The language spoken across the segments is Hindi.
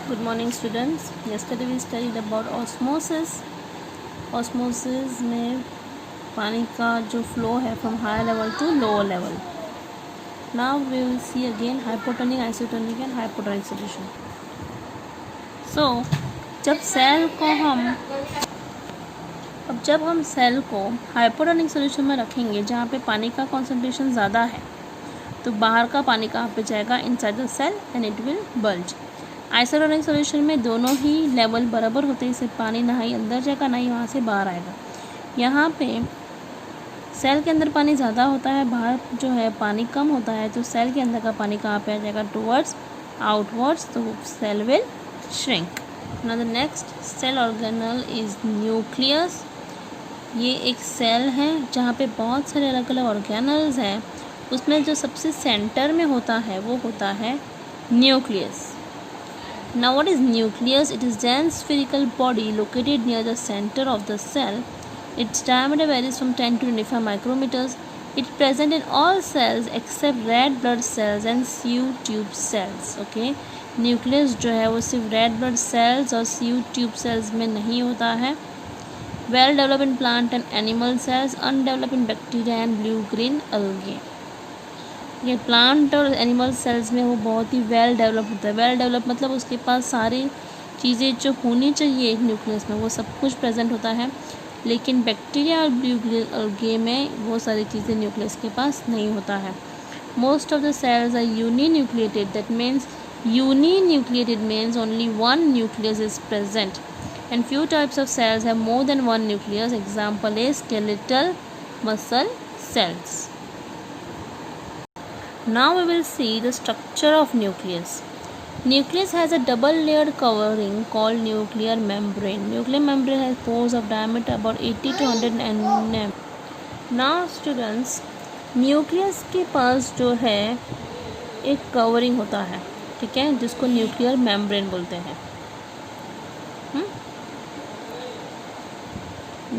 Good morning students. Yesterday we studied about osmosis. Osmosis में पानी का जो flow है from higher level to lower level. Now we will see again hypotonic, isotonic and hypotonic solution. So जब हम सेल को हाइपोटोनिक सोल्यूशन में रखेंगे जहाँ पे पानी का कॉन्सेंट्रेशन ज़्यादा है तो बाहर का पानी कहाँ पे जाएगा, inside the cell and it will bulge. Isotonic solution में दोनों ही लेवल बराबर होते हैं, इससे पानी ना ही अंदर जाएगा ना ही वहाँ से बाहर आएगा. यहाँ पे सेल के अंदर पानी ज़्यादा होता है, बाहर जो है पानी कम होता है, तो सेल के अंदर का पानी कहाँ पे आ जाएगा, टुवर्ड्स आउटवर्ड्स, तो cell will shrink. Now the next cell organelle is nucleus. ये एक सेल है जहाँ पे बहुत सारे अलग अलग ऑर्गेनल्स हैं. उसमें जो सबसे सेंटर में होता है वो होता है nucleus. Now what is nucleus? It is dense spherical body located near the center of the cell. Its diameter varies from 10 to 25 micrometers. It is present in all cells except red blood cells and sieve tube cells. Okay, nucleus जो है वो सिर्फ red blood cells और sieve tube cells में नहीं होता है. Well developed in plant and animal cells, undeveloped in bacteria and blue-green algae. ये प्लांट और एनिमल सेल्स में वो बहुत ही वेल डेवलप होता है. वेल डेवलप मतलब उसके पास सारी चीज़ें जो होनी चाहिए एक न्यूक्लियस में वो सब कुछ प्रेजेंट होता है, लेकिन बैक्टीरिया और ब्लू अल्गे में वो सारी चीज़ें न्यूक्लियस के पास नहीं होता है. Most of the cells are uninucleated. That means uninucleated means only one nucleus is present and few types of cells have more than one nucleus. Example is skeletal muscle cells. Now we will see the structure of nucleus. Nucleus has a double layered covering called nuclear membrane. Nuclear membrane has pores of diameter about 80 to 100 nm. Now students, nucleus के पास जो है एक कवरिंग होता है, ठीक है, जिसको न्यूक्लियर मेम्ब्रेन बोलते हैं.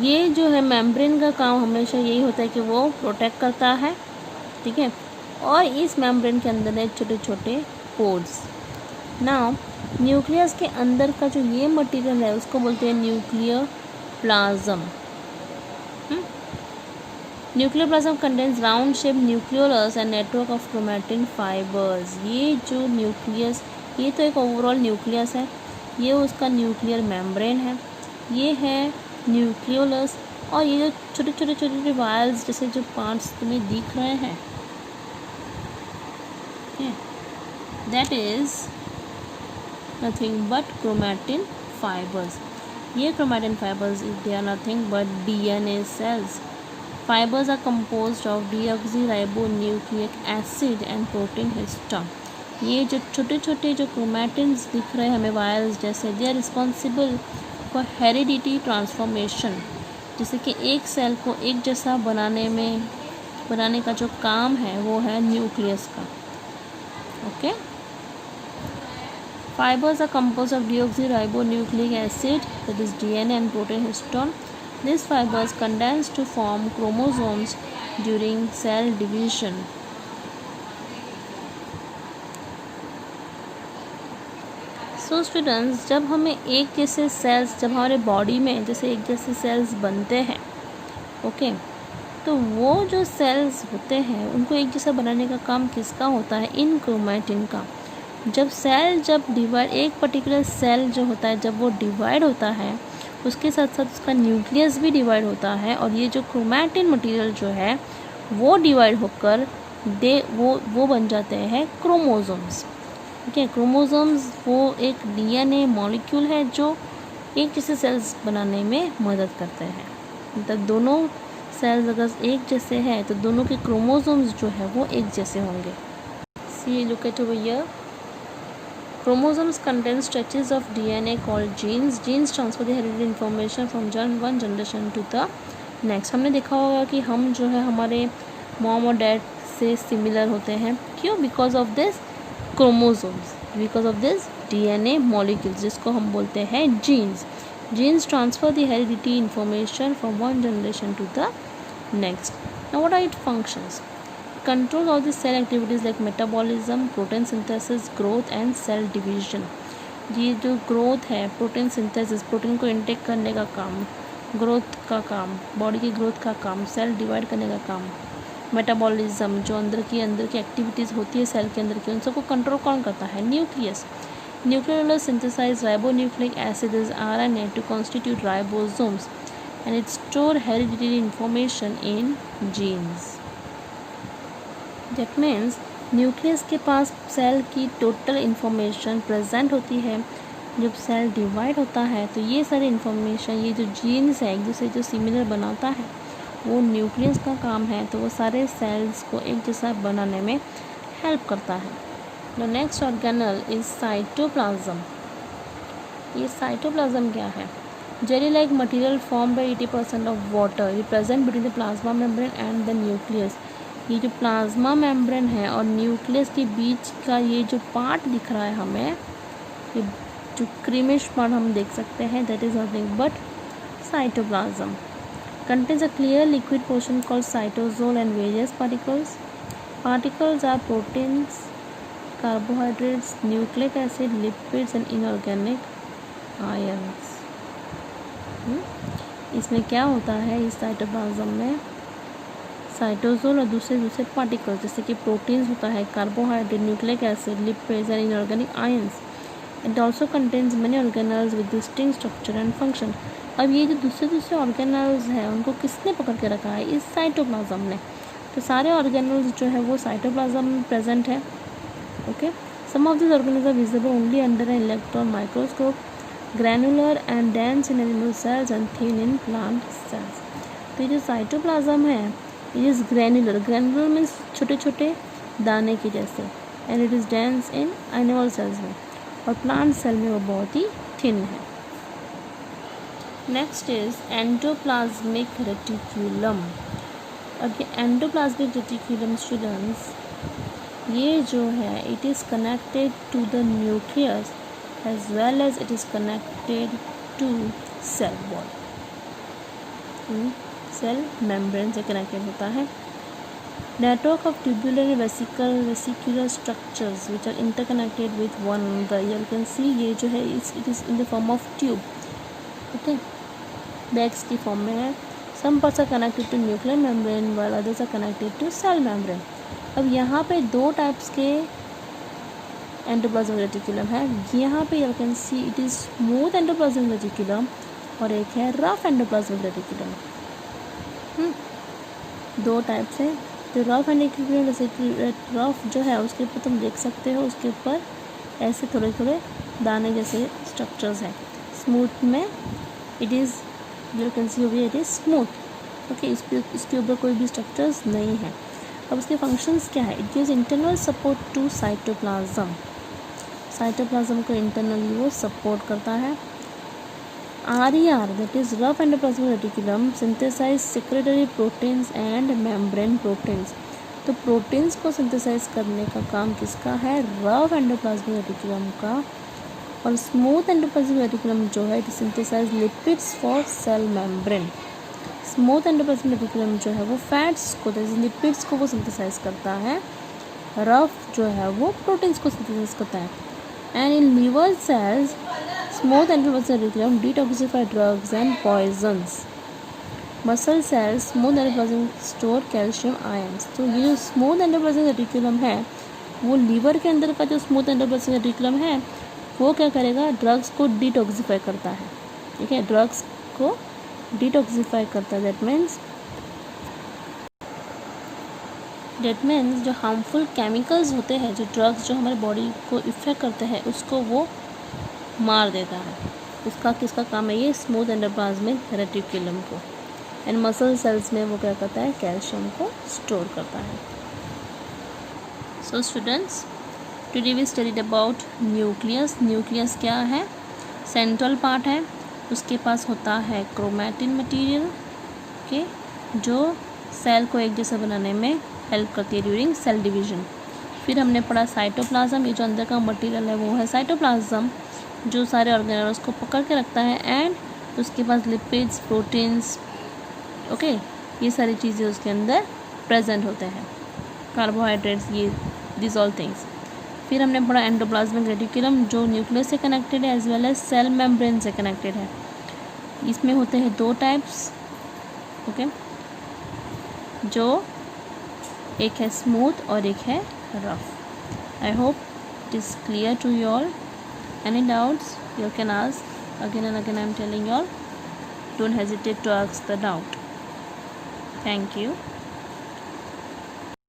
ये जो है मेम्ब्रेन का काम हमेशा यही होता है कि वो प्रोटेक्ट करता है, ठीक है, और इस मेम्ब्रेन के अंदर है छोटे छोटे पोर्स. नाउ न्यूक्लियस के अंदर का जो ये मटेरियल है उसको बोलते हैं nuclear plasm. Nuclear plasm contains round shape nucleolus and network of chromatin fibres. ये जो न्यूक्लियस, ये तो एक ओवरऑल न्यूक्लियस है, ये उसका न्यूक्लियर मेम्ब्रेन है, ये है न्यूक्लियोलस, और ये जो छोटे छोटे छोटे छोटे वायर्स जैसे जो पार्ट्स तुम्हें दिख रहे हैं, that is nothing but chromatin fibers. ये chromatin fibers, they are nothing but DNA cells. Fibers are composed of deoxyribonucleic acid and protein histone. ये जो छोटे छोटे जो chromatins दिख रहे हैं हमें वायर्स जैसे, they are responsible for heredity transformation. जैसे कि एक सेल को एक जैसा बनाने का जो काम है वो है न्यूक्लियस का. Okay. Fibers are composed of deoxyribonucleic acid, that is DNA, and protein histone. These fibers condense to form chromosomes during cell division. So students, जब हमें एक जैसे सेल्स, जब हमारे बॉडी में जैसे एक जैसे सेल्स बनते हैं, ओके, तो वो जो सेल्स होते हैं उनको एक जैसा बनाने का काम किसका होता है, इन क्रोमैटिन का. जब डिवाइड, एक पर्टिकुलर सेल जो होता है जब वो डिवाइड होता है उसके साथ साथ उसका न्यूक्लियस भी डिवाइड होता है, और ये जो क्रोमैटिन मटेरियल जो है वो डिवाइड होकर वो बन जाते हैं क्रोमोसोम्स. ठीक है, क्रोमोसोम्स वो एक DNA मॉलिक्यूल है जो एक जैसे सेल्स बनाने में मदद करते हैं. मतलब दोनों सेल्स अगर एक जैसे हैं तो दोनों के क्रोमोसोम्स जो है वो एक जैसे होंगे. See look at over here. Chromosomes contain stretches of DNA called genes. Genes transfer the hereditary information from one generation to the next. हमने देखा होगा कि हम जो है हमारे मॉम और डैड से सिमिलर होते हैं. क्यों? Because of this chromosomes, because of this DNA molecules जिसको हम बोलते हैं jeans. Genes transfer the hereditary information from one generation to the next. Now what are its functions? Control of the cell activities like metabolism, protein synthesis, growth and cell division. ये जो ग्रोथ है, प्रोटीन सिंथेसिस, प्रोटीन को इनटेक करने का काम, ग्रोथ का काम, बॉडी की ग्रोथ का काम, सेल डिवाइड करने का काम, मेटाबॉलिज्म, जो अंदर की एक्टिविटीज़ होती है सेल के अंदर की, उन सबको कंट्रोल कौन करता है? Nucleus. Nucleolus synthesize ribonucleic acids RNA to constitute ribosomes and it store hereditary information in genes. That means nucleus के पास सेल की टोटल इन्फॉर्मेशन प्रेजेंट होती है. जब सेल डिवाइड होता है तो ये सारी इन्फॉर्मेशन, ये जो जीन्स है एक दूसरे जो सिमिलर बनाता है, वो न्यूक्लियस का काम है. तो वो सारे सेल्स को एक जैसा बनाने में हेल्प करता है. The next organelle is cytoplasm. ये साइटोप्लाज्म क्या है? Jelly like material form by 80% of water represent between the plasma membrane and the nucleus. ये जो प्लाज्मा मेम्ब्रेन है और न्यूक्लियस के बीच का ये जो पार्ट दिख रहा है हमें, ये जो क्रीमिश पार्ट हम देख सकते हैं, that is nothing but cytoplasm. Contains a clear liquid portion called cytosol and various particles. Particles are proteins, carbohydrates, nucleic acid, lipids and inorganic ions. इसमें क्या होता है इस साइटोप्लाज्म में? साइटोसोल और दूसरे पार्टिकल्स जैसे कि प्रोटीन्स होता है, carbohydrate, nucleic acid, lipids and inorganic ions. It also contains many organelles with distinct structure and function. अब ये जो दूसरे ऑर्गेनल्स हैं उनको किसने पकड़ के रखा है? इस साइटोप्लाज्म ने. तो सारे ऑर्गेनल्स जो है वो साइटोप्लाज्म में प्रेजेंट है. Okay, some of these organisms are visible only under an electron microscope, granular and dense in animal cells and thin in plant cells. तो ये जो साइटोप्लाज्म है, it is granular. granular means छोटे छोटे दाने के जैसे, and it is dense in animal cells में, और plant cell में वो बहुत ही thin है. Next is endoplasmic reticulum. अब ये endoplasmic reticulum students, ये जो है it is connected to the nucleus as well as it is connected to cell wall. Cell membrane से कनेक्टेड होता है. Network of tubular and vesicular structures which are interconnected with one another. You can see ये जो है it is in the form of tube. Okay, bags की फॉर्म में है. Some parts are connected to nuclear membrane while others are connected to cell membrane. अब यहाँ पे दो टाइप्स के एंडोप्लाज्मिक रेटिकुलम है. यहाँ पे you can see it is smooth endoplasmic reticulum और एक है रफ एंडोप्लाज्मिक रेटिकुलम. दो टाइप्स है. जो रफ एंडोप्लाज्मिक रेटिकुलम, रफ जो है उसके ऊपर तुम देख सकते हो, उसके ऊपर ऐसे थोड़े थोड़े दाने जैसे स्ट्रक्चर्स हैं. स्मूथ में it is you can C over it is smooth. Okay, इसके ऊपर कोई भी स्ट्रक्चर्स नहीं है. अब उसके फंक्शंस क्या है? It gives internal support to cytoplasm. Cytoplasm को इंटरनली वो सपोर्ट करता है. RER that is rough endoplasmic reticulum synthesize secretory proteins and membrane proteins. तो प्रोटीन्स को सिंथेसाइज करने का काम किसका है? रफ एंडोप्लाज्मिक रेटिकुलम का. और स्मूथ एंडोप्लाज्मिक रेटिकुलम जो है it synthesize lipids for cell membrane. Smooth endoplasmic reticulum जो है वो फैट्स को, जैसे लिपिड्स को वो सिंथेसाइज करता है. रफ जो है वो प्रोटीन्स को सिंथेसाइज करता है. And in liver cells smooth endoplasmic reticulum detoxify drugs and poisons. Muscle cells smooth endoplasm store calcium ions. तो ये जो स्मूथ एंडोप्लाज्मिक रेटिकुलम है वो लीवर के अंदर का जो स्मूथ एंडोप्लाज्मिक रेटिकुलम है वो क्या करेगा? ड्रग्स को डिटॉक्सिफाई करता है. ठीक है, ड्रग्स को डिटॉक्सिफाई करता है. दैट मीन्स जो हार्मफुल केमिकल्स होते हैं, जो ड्रग्स जो हमारे बॉडी को इफ़ेक्ट करते हैं, उसको वो मार देता है. उसका किसका काम है? ये स्मूथ एंडोप्लाज्मिक रेटिकुलम को. एंड मसल सेल्स में वो क्या करता है? कैल्शियम को स्टोर करता है. So students, today we studied about nucleus. Nucleus क्या है? सेंट्रल पार्ट है. उसके पास होता है क्रोमैटिन मटेरियल के जो सेल को एक जैसा बनाने में हेल्प करती है ड्यूरिंग सेल डिवीजन. फिर हमने पढ़ा साइटोप्लाज्म. ये जो अंदर का मटेरियल है वो है साइटोप्लाज्म, जो सारे ऑर्गेनल्स को पकड़ के रखता है. एंड उसके पास लिपिड्स, प्रोटीन्स, ओके, ये सारी चीज़ें उसके अंदर प्रेजेंट होते हैं. कार्बोहाइड्रेट्स, ये दिस ऑल थिंग्स. फिर हमने पढ़ा एंडोप्लाज्मिक रेटिकुलम जो न्यूक्लियस से कनेक्टेड है as well as cell membrane से कनेक्टेड है। इसमें होते हैं 2 टाइप्स, ओके, जो एक है स्मूथ और एक है rough. I hope it is clear to you all. Any doubts you can ask again and again. I'm telling you all, don't hesitate to ask the doubt. Thank you.